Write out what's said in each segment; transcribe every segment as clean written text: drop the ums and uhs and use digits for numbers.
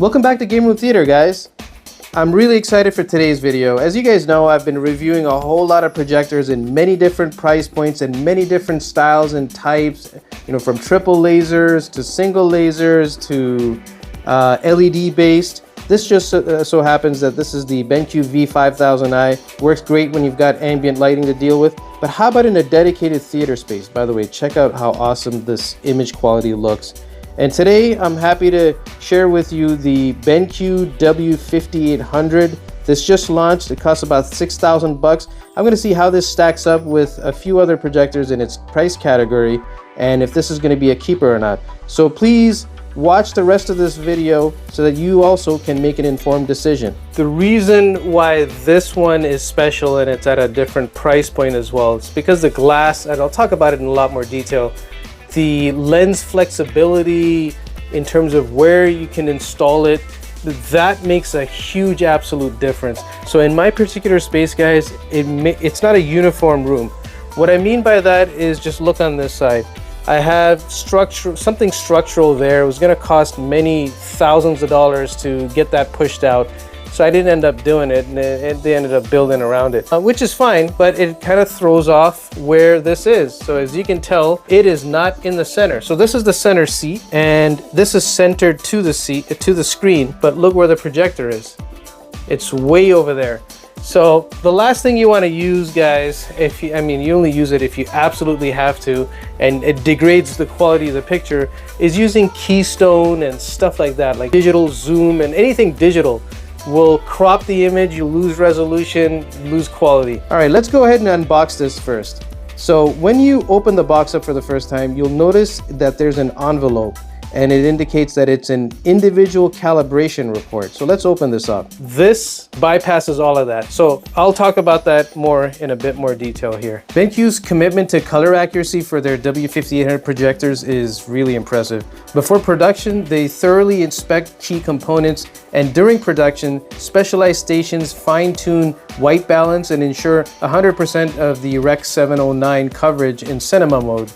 Welcome back to Game Room Theater, guys. I'm really excited for today's video. As you guys know, I've been reviewing a whole lot of projectors in many different price points and many different styles and types, you know, from triple lasers to single lasers to LED based. This just so happens that this is the BenQ V5800. Works great when you've got ambient lighting to deal with. But how about in a dedicated theater space? By the way, check out how awesome this image quality looks. And today I'm happy to share with you the BenQ W5800. This just launched. It costs about 6,000 bucks. I'm going to see how this stacks up with a few other projectors in its price category and if this is going to be a keeper or not. So please watch the rest of this video so that you also can make an informed decision. The reason why this one is special and it's at a different price point as well, it's because the glass, and I'll talk about it in a lot more detail, the lens flexibility in terms of where you can install it, that makes a huge absolute difference. So in my particular space, guys, it's not a uniform room. What I mean by that is just look on this side. I have something structural there. It was going to cost many thousands of dollars to get that pushed out. So I didn't end up doing it, and they ended up building around it, which is fine, but it kind of throws off where this is. So as you can tell, it is not in the center. So this is the center seat, and this is centered to the seat, to the screen, but look where the projector is. It's way over there. So the last thing you want to use, guys, you only use it if you absolutely have to, and it degrades the quality of the picture, is using Keystone and stuff like that, like digital zoom and anything digital will crop the image, you lose resolution, lose quality. All right, let's go ahead and unbox this first. So when you open the box up for the first time, you'll notice that there's an envelope and it indicates that it's an individual calibration report. So let's open this up. This bypasses all of that. So I'll talk about that more in a bit more detail here. BenQ's commitment to color accuracy for their W5800 projectors is really impressive. Before production, they thoroughly inspect key components, and during production, specialized stations fine-tune white balance and ensure 100% of the Rec. 709 coverage in cinema mode.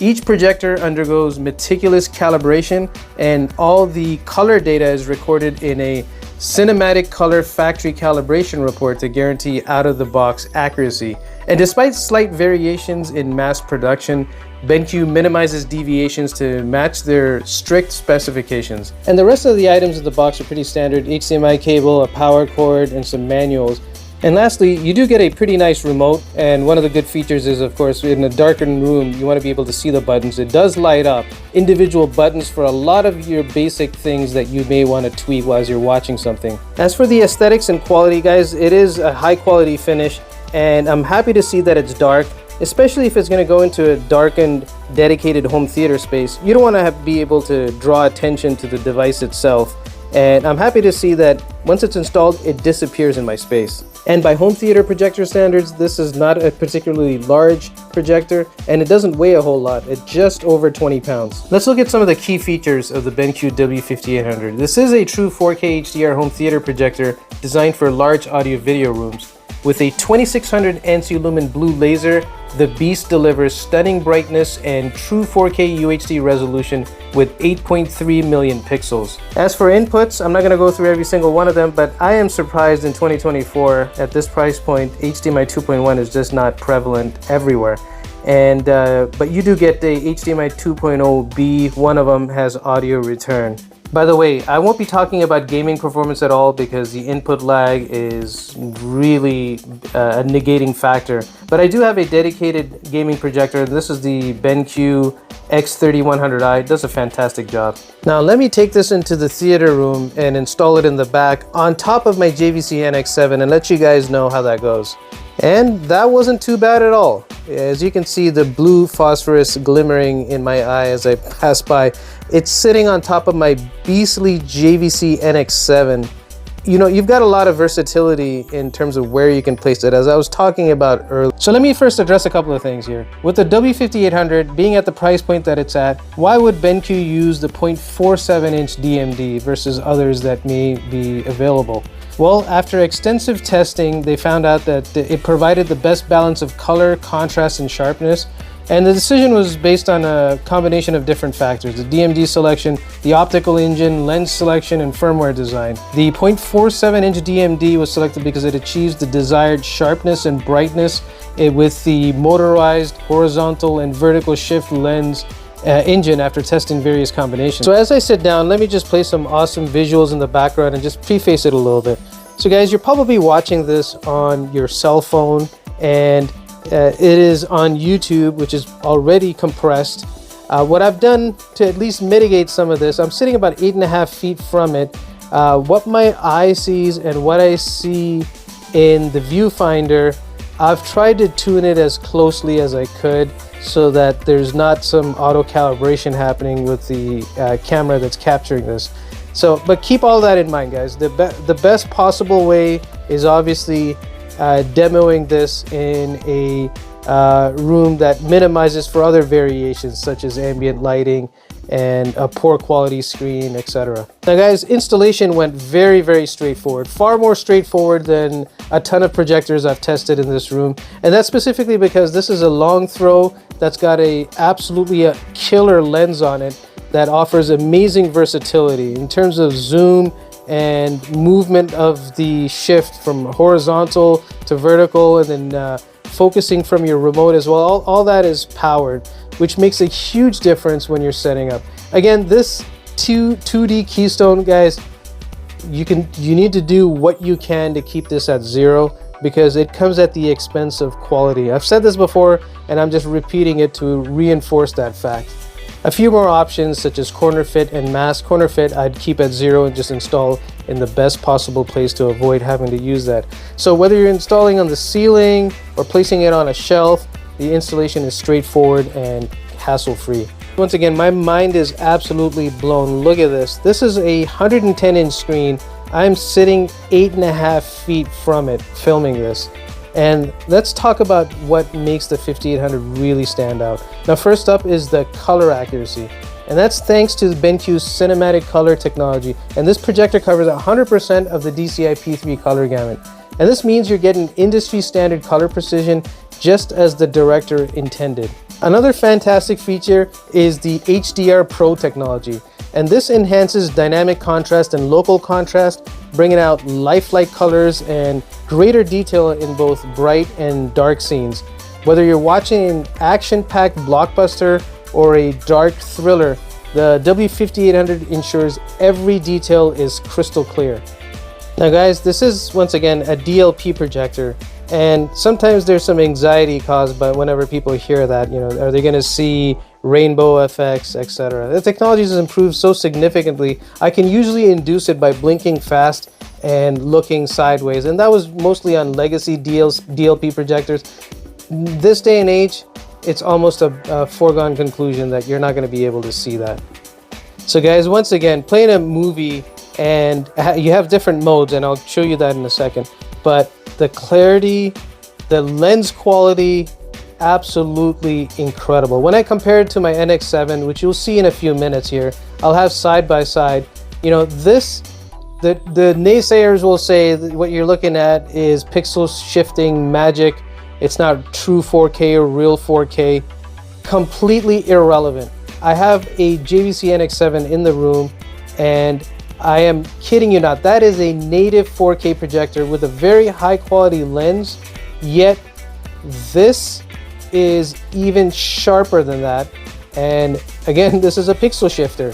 Each projector undergoes meticulous calibration, and all the color data is recorded in a cinematic color factory calibration report to guarantee out-of-the-box accuracy. And despite slight variations in mass production, BenQ minimizes deviations to match their strict specifications. And the rest of the items in the box are pretty standard: HDMI cable, a power cord, and some manuals. And lastly, you do get a pretty nice remote, and one of the good features is, of course, in a darkened room, you want to be able to see the buttons. It does light up individual buttons for a lot of your basic things that you may want to tweak while you're watching something. As for the aesthetics and quality, guys, it is a high quality finish, and I'm happy to see that it's dark, especially if it's going to go into a darkened, dedicated home theater space. You don't want to be able to draw attention to the device itself. And I'm happy to see that once it's installed, it disappears in my space. And by home theater projector standards, this is not a particularly large projector, and it doesn't weigh a whole lot. It's just over 20 pounds. Let's look at some of the key features of the BenQ W5800. This is a true 4K HDR home theater projector designed for large audio video rooms. With a 2600 ANSI-lumen blue laser, the beast delivers stunning brightness and true 4K UHD resolution with 8.3 million pixels. As for inputs, I'm not going to go through every single one of them, but I am surprised in 2024 at this price point, HDMI 2.1 is just not prevalent everywhere. And but you do get the HDMI 2.0B. One of them has audio return. By the way, I won't be talking about gaming performance at all because the input lag is really a negating factor. But I do have a dedicated gaming projector. This is the BenQ X3100i. It does a fantastic job. Now let me take this into the theater room and install it in the back on top of my JVC NX7 and let you guys know how that goes. And that wasn't too bad at all. As you can see, the blue phosphorus glimmering in my eye as I pass by. It's sitting on top of my beastly JVC NX7. You know, you've got a lot of versatility in terms of where you can place it, as I was talking about earlier. So let me first address a couple of things here. With the W5800 being at the price point that it's at, why would BenQ use the 0.47-inch DMD versus others that may be available? Well, after extensive testing, they found out that it provided the best balance of color, contrast, and sharpness, And the decision was based on a combination of different factors: the DMD selection, the optical engine, lens selection, and firmware design. The 0.47-inch DMD was selected because it achieves the desired sharpness and brightness with the motorized horizontal and vertical shift lens engine after testing various combinations. So as I sit down, let me just play some awesome visuals in the background and just preface it a little bit. So guys, you're probably watching this on your cell phone, and it is on YouTube, which is already compressed. What I've done to at least mitigate some of this, I'm sitting about 8.5 feet from it. What my eye sees and what I see in the viewfinder, I've tried to tune it as closely as I could so that there's not some auto calibration happening with the camera that's capturing this. So, but keep all that in mind, guys. The best possible way is obviously demoing this in a room that minimizes for other variations such as ambient lighting and a poor quality screen, etc. Now guys, installation went very, very straightforward, far more straightforward than a ton of projectors I've tested in this room. And that's specifically because this is a long throw that's got absolutely a killer lens on it that offers amazing versatility in terms of zoom and movement of the shift from horizontal to vertical, and then focusing from your remote as well. All that is powered, which makes a huge difference when you're setting up. Again, this 2D keystone, guys, you need to do what you can to keep this at 0, because it comes at the expense of quality. I've said this before, and I'm just repeating it to reinforce that fact. A few more options such as corner fit and mask. Corner fit I'd keep at 0 and just install in the best possible place to avoid having to use that. So whether you're installing on the ceiling or placing it on a shelf, the installation is straightforward and hassle-free. Once again, my mind is absolutely blown. Look at this. This is a 110-inch screen. I'm sitting 8.5 feet from it filming this. And let's talk about what makes the 5800 really stand out. Now, first up is the color accuracy. And that's thanks to the BenQ CinematicColor technology. And this projector covers 100% of the DCI P3 color gamut. And this means you're getting industry standard color precision just as the director intended. Another fantastic feature is the HDR-PRO technology. And this enhances dynamic contrast and local contrast, bringing out lifelike colors and greater detail in both bright and dark scenes. Whether you're watching an action-packed blockbuster or a dark thriller, the W5800 ensures every detail is crystal clear. Now guys, this is once again a DLP projector, and sometimes there's some anxiety caused by whenever people hear that, you know, are they going to see rainbow effects, etc. The technology has improved so significantly, I can usually induce it by blinking fast and looking sideways, and that was mostly on legacy DLP projectors. This day and age, it's almost a foregone conclusion that you're not going to be able to see that. So guys, once again, playing a movie, and you have different modes, and I'll show you that in a second, but the clarity, the lens quality, absolutely incredible. When I compare it to my NX7, which you'll see in a few minutes here, I'll have side by side, you know, this, the naysayers will say that what you're looking at is pixel shifting magic. It's not true 4K or real 4K. Completely irrelevant. I have a JVC NX7 in the room, and I am kidding you not, that is a native 4K projector with a very high quality lens, yet this is even sharper than that. And again, this is a pixel shifter.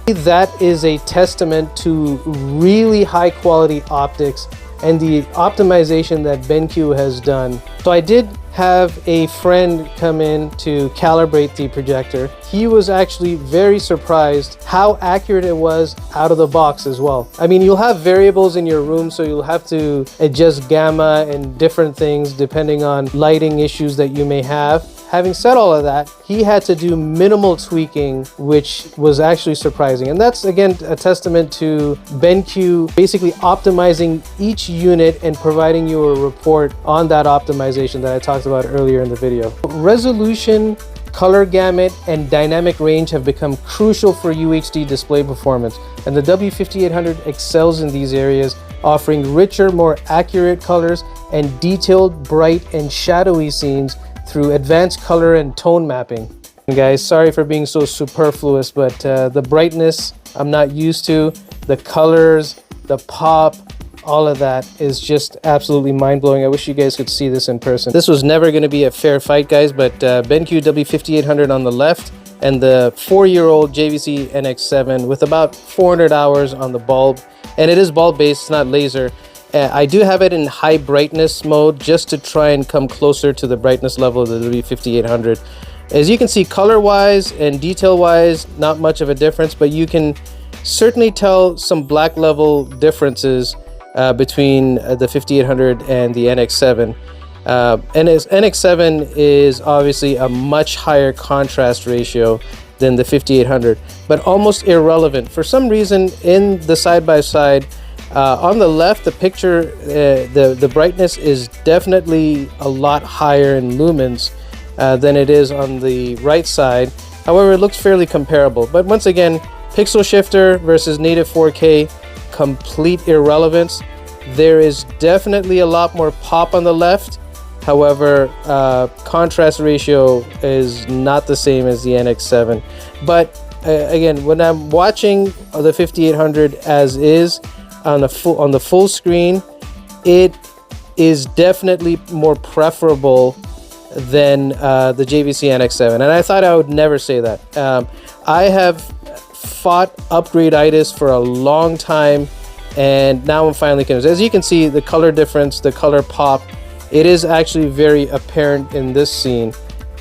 That is a testament to really high quality optics and the optimization that BenQ has done. So I did have a friend come in to calibrate the projector. He was actually very surprised how accurate it was out of the box as well. I mean, you'll have variables in your room, so you'll have to adjust gamma and different things depending on lighting issues that you may have. Having said all of that, he had to do minimal tweaking, which was actually surprising. And that's, again, a testament to BenQ basically optimizing each unit and providing you a report on that optimization that I talked about earlier in the video. Resolution, color gamut, and dynamic range have become crucial for UHD display performance. And the W5800 excels in these areas, offering richer, more accurate colors and detailed, bright, and shadowy scenes through advanced color and tone mapping. And guys, sorry for being so superfluous, but the brightness I'm not used to, the colors, the pop, all of that is just absolutely mind-blowing. I wish you guys could see this in person. This was never going to be a fair fight, guys, but BenQ W5800 on the left and the 4-year-old JVC NX7 with about 400 hours on the bulb. And it is bulb-based, it's not laser. I do have it in high brightness mode just to try and come closer to the brightness level of the W5800. As you can see, color-wise and detail-wise, not much of a difference, but you can certainly tell some black level differences between the 5800 and the NX7. And as NX7 is obviously a much higher contrast ratio than the 5800, but almost irrelevant. For some reason, in the side-by-side, on the left, the picture, the brightness is definitely a lot higher in lumens than it is on the right side. However, it looks fairly comparable. But once again, pixel shifter versus native 4K, complete irrelevance. There is definitely a lot more pop on the left. However, contrast ratio is not the same as the NX7. But again, when I'm watching the 5800 as is on the full screen, it is definitely more preferable than the JVC NX7. And I thought I would never say that. I have fought upgrade-itis for a long time, and now I'm finally convinced. As you can see, the color difference, the color pop, it is actually very apparent in this scene.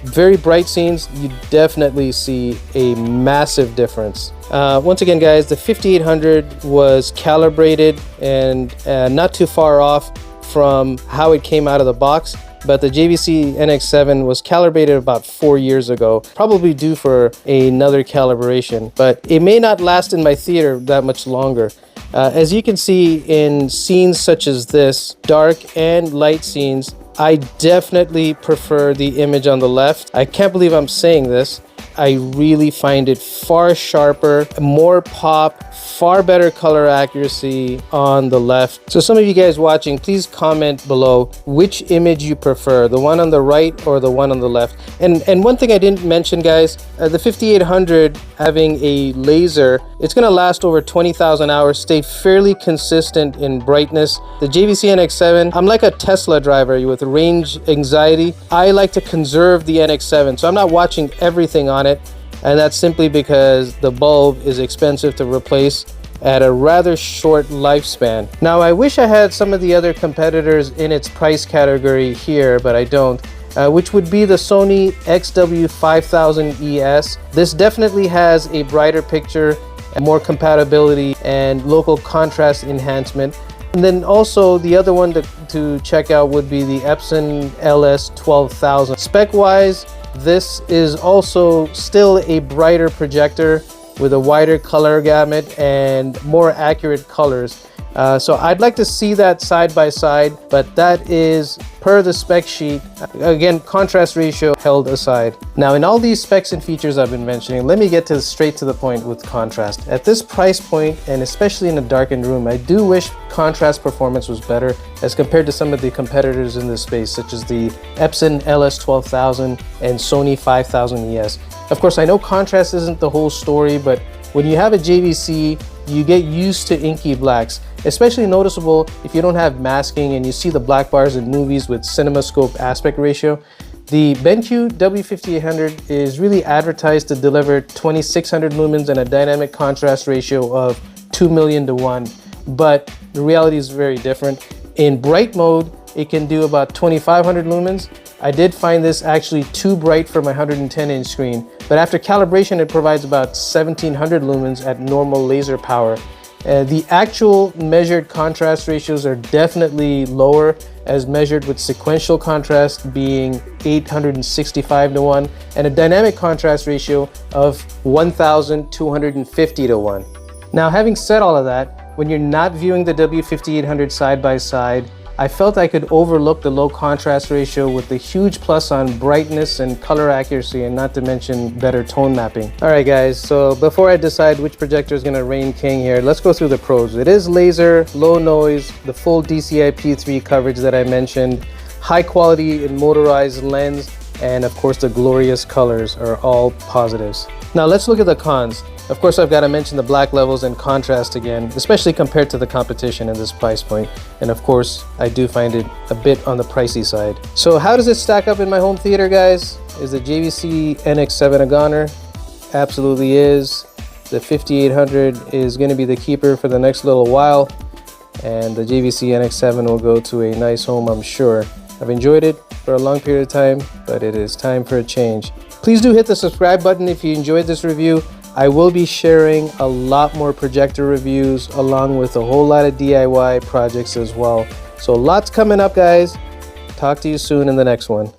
Very bright scenes, you definitely see a massive difference. Once again, guys, the 5800 was calibrated and not too far off from how it came out of the box, but the JVC NX7 was calibrated about 4 years ago, probably due for another calibration, but it may not last in my theater that much longer. As you can see in scenes such as this, dark and light scenes, I definitely prefer the image on the left. I can't believe I'm saying this. I really find it far sharper, more pop, far better color accuracy on the left. So some of you guys watching, please comment below which image you prefer, the one on the right or the one on the left. And one thing I didn't mention, guys, the 5800 having a laser, it's gonna last over 20,000 hours, stay fairly consistent in brightness. The JVC NX7, I'm like a Tesla driver with range anxiety. I like to conserve the NX7, so I'm not watching everything on it, and that's simply because the bulb is expensive to replace at a rather short lifespan. Now, I wish I had some of the other competitors in its price category here, but I don't, which would be the Sony XW5800 ES. This definitely has a brighter picture, more compatibility, and local contrast enhancement. And then also the other one to check out would be the Epson LS12000. Spec-wise, this is also still a brighter projector with a wider color gamut and more accurate colors. So I'd like to see that side by side, but that is per the spec sheet. Again, contrast ratio held aside. Now, in all these specs and features I've been mentioning, let me get straight to the point with contrast. At this price point, and especially in a darkened room, I do wish contrast performance was better as compared to some of the competitors in this space, such as the Epson LS12000 and Sony 5000 ES. Of course, I know contrast isn't the whole story, but when you have a JVC, you get used to inky blacks, especially noticeable if you don't have masking and you see the black bars in movies with CinemaScope aspect ratio. The BenQ W5800 is really advertised to deliver 2600 lumens and a dynamic contrast ratio of 2 million to 1, but the reality is very different. In bright mode, it can do about 2500 lumens. I did find this actually too bright for my 110-inch screen, but after calibration it provides about 1700 lumens at normal laser power. The actual measured contrast ratios are definitely lower, as measured with sequential contrast being 865 to 1 and a dynamic contrast ratio of 1250 to 1. Now, having said all of that, when you're not viewing the W5800 side by side, I felt I could overlook the low contrast ratio with the huge plus on brightness and color accuracy, and not to mention better tone mapping. Alright guys, so before I decide which projector is going to reign king here, let's go through the pros. It is laser, low noise, the full DCI-P3 coverage that I mentioned, high quality and motorized lens, and of course the glorious colors are all positives. Now let's look at the cons. Of course, I've got to mention the black levels and contrast again, especially compared to the competition in this price point. And of course, I do find it a bit on the pricey side. So how does it stack up in my home theater, guys? Is the JVC NX7 a goner? Absolutely is. The 5800 is going to be the keeper for the next little while, and the JVC NX7 will go to a nice home, I'm sure. I've enjoyed it for a long period of time, but it is time for a change. Please do hit the subscribe button if you enjoyed this review. I will be sharing a lot more projector reviews along with a whole lot of DIY projects as well. So lots coming up, guys. Talk to you soon in the next one.